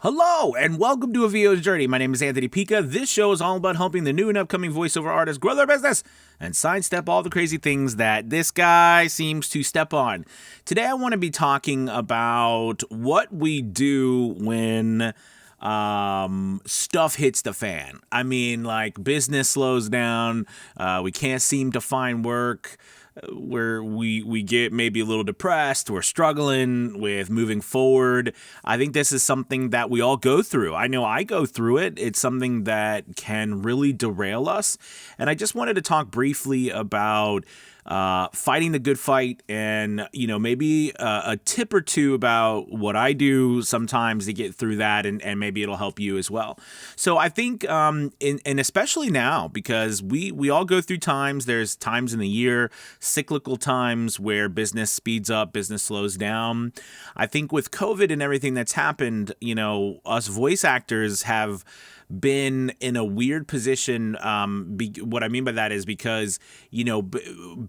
Hello, and welcome to A VO's Journey. My name is Anthony Pica. This show is all about helping the new and upcoming voiceover artists grow their business and sidestep all the crazy things that this guy seems to step on. Today, I want to be talking about what we do when stuff hits the fan. I mean, like business slows down, we can't seem to find work, where we get maybe a little depressed, we're struggling with moving forward. I think this is something that we all go through. I know I go through it. It's something that can really derail us. And I just wanted to talk briefly about fighting the good fight, and maybe a tip or two about what I do sometimes to get through that, and maybe it'll help you as well. So I think and especially now, because we all go through times. There's times in the year, cyclical times, where business speeds up, business slows down. I think with COVID and everything that's happened, us voice actors have been in a weird position. What I mean by that is because,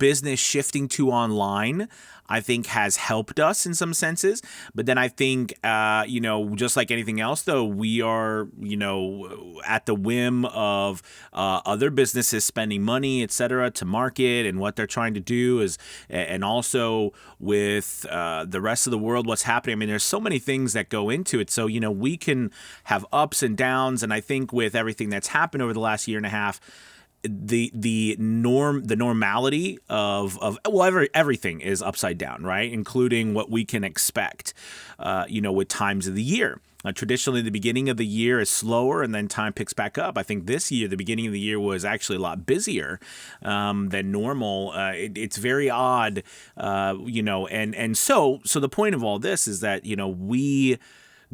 business shifting to online, I think, has helped us in some senses. But then I think, just like anything else, though, we are, at the whim of other businesses spending money, et cetera, to market and what they're trying to do and also with the rest of the world, what's happening. I mean, there's so many things that go into it. So, we can have ups and downs. And I think with everything that's happened over the last year and a half, the normality of everything is upside down, right? Including what we can expect, with times of the year. Traditionally, the beginning of the year is slower, and then time picks back up. I think this year, the beginning of the year was actually a lot busier than normal. It's very odd, and so the point of all this is that we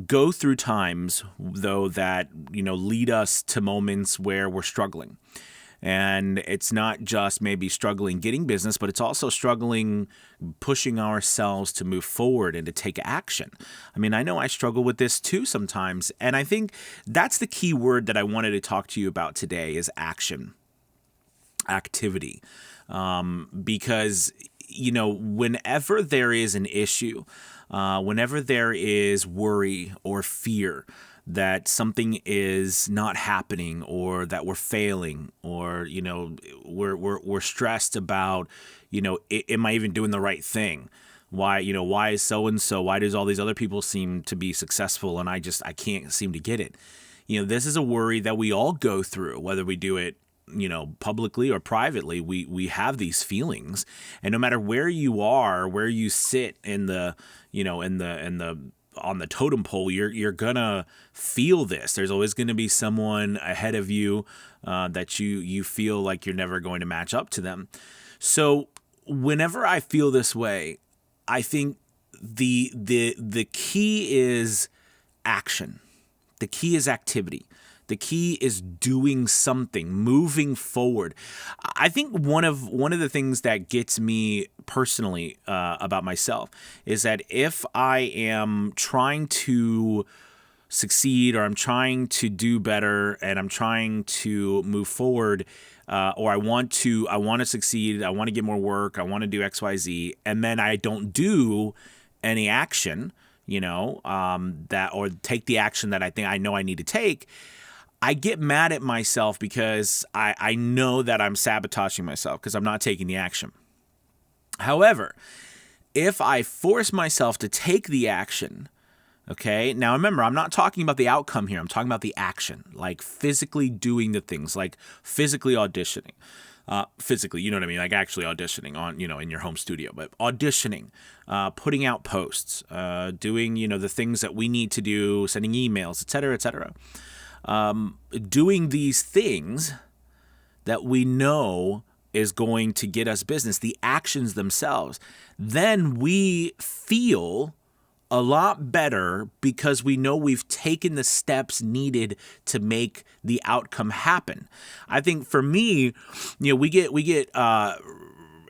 go through times, though, that lead us to moments where we're struggling. And it's not just maybe struggling getting business, but it's also struggling pushing ourselves to move forward and to take action. I mean, I know I struggle with this too sometimes. And I think that's the key word that I wanted to talk to you about today is action, activity. Because, whenever there is an issue, whenever there is worry or fear that something is not happening, or that we're failing, or we're stressed about am I even doing the right thing? Why is so and so? Why does all these other people seem to be successful and I can't seem to get it? This is a worry that we all go through, whether we do it publicly or privately. We have these feelings, and no matter where you are, where you sit in the on the totem pole, you're gonna feel this. There's always gonna be someone ahead of you that you feel like you're never going to match up to them. So whenever I feel this way, I think the key is action. The key is activity. The key is doing something, moving forward. I think one of the things that gets me personally about myself is that if I am trying to succeed, or I'm trying to do better, and I'm trying to move forward, or I want to succeed, I want to get more work, I want to do X, Y, Z, and then I don't do any action, that, or take the action that I know I need to take, I get mad at myself because I know that I'm sabotaging myself because I'm not taking the action. However, if I force myself to take the action, okay, now remember, I'm not talking about the outcome here. I'm talking about the action, like physically doing the things, like physically auditioning. Physically, you know what I mean? Like actually auditioning on, in your home studio, but auditioning, putting out posts, doing, the things that we need to do, sending emails, et cetera, et cetera. Doing these things that we know is going to get us business, the actions themselves, then we feel a lot better because we know we've taken the steps needed to make the outcome happen. I think for me, we get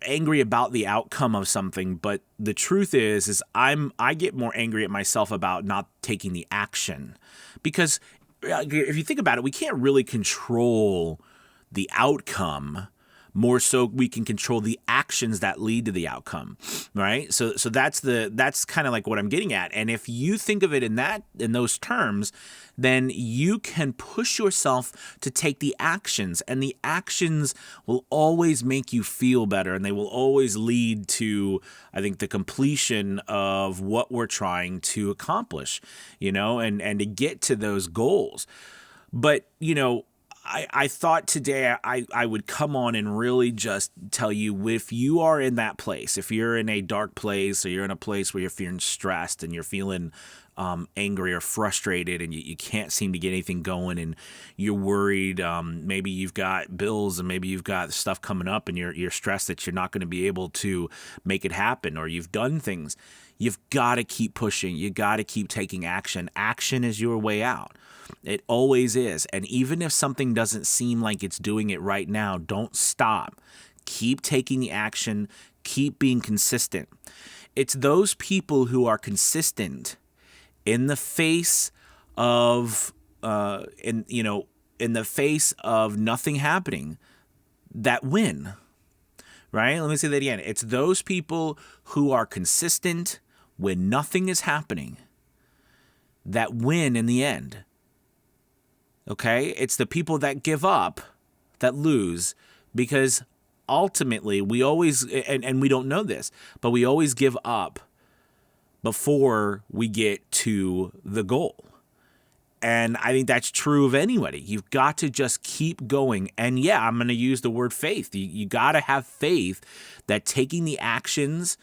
angry about the outcome of something, but the truth is I get more angry at myself about not taking the action, because if you think about it, we can't really control the outcome, more so we can control the actions that lead to the outcome, right? So that's kind of like what I'm getting at. And if you think of it in those terms, then you can push yourself to take the actions, and the actions will always make you feel better, and they will always lead to, I think, the completion of what we're trying to accomplish, and to get to those goals. But, I thought today I would come on and really just tell you, if you are in that place, if you're in a dark place, or you're in a place where you're feeling stressed and you're feeling angry or frustrated, and you can't seem to get anything going, and you're worried, maybe you've got bills, and maybe you've got stuff coming up, and you're stressed that you're not going to be able to make it happen, or you've done things, you've got to keep pushing. You got to keep taking action. Action is your way out. It always is. And even if something doesn't seem like it's doing it right now, don't stop. Keep taking the action. Keep being consistent. It's those people who are consistent in the face of in the face of nothing happening that win. Right? Let me say that again. It's those people who are consistent when nothing is happening that win in the end. Okay? It's the people that give up that lose, because ultimately we always, and we don't know this, but we always give up before we get to the goal. And I think that's true of anybody. You've got to just keep going. And yeah, I'm going to use the word faith. You got to have faith that taking the actions,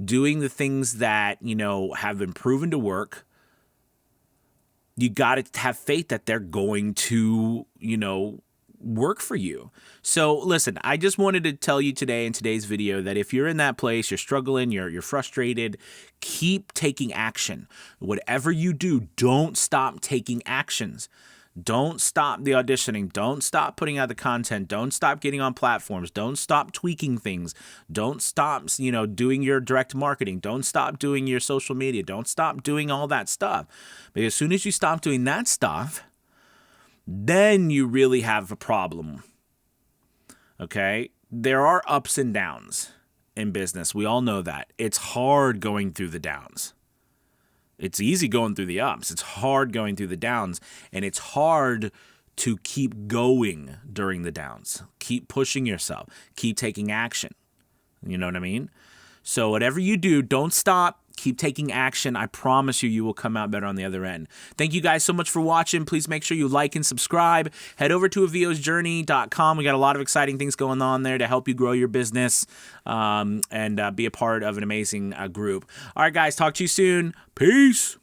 doing the things that, have been proven to work, you got to have faith that they're going to, work for you. So listen, I just wanted to tell you today in today's video that if you're in that place, you're struggling, you're frustrated, keep taking action. Whatever you do, don't stop taking actions. Don't stop the auditioning. Don't stop putting out the content. Don't stop getting on platforms. Don't stop tweaking things. Don't stop, doing your direct marketing. Don't stop doing your social media. Don't stop doing all that stuff. Because as soon as you stop doing that stuff, then you really have a problem. Okay? There are ups and downs in business. We all know that. It's hard going through the downs. It's easy going through the ups. It's hard going through the downs. And it's hard to keep going during the downs. Keep pushing yourself. Keep taking action. You know what I mean? So whatever you do, don't stop. Keep taking action. I promise you will come out better on the other end. Thank you guys so much for watching. Please make sure you like and subscribe. Head over to aviosjourney.com. We got a lot of exciting things going on there to help you grow your business and be a part of an amazing group. All right, guys. Talk to you soon. Peace.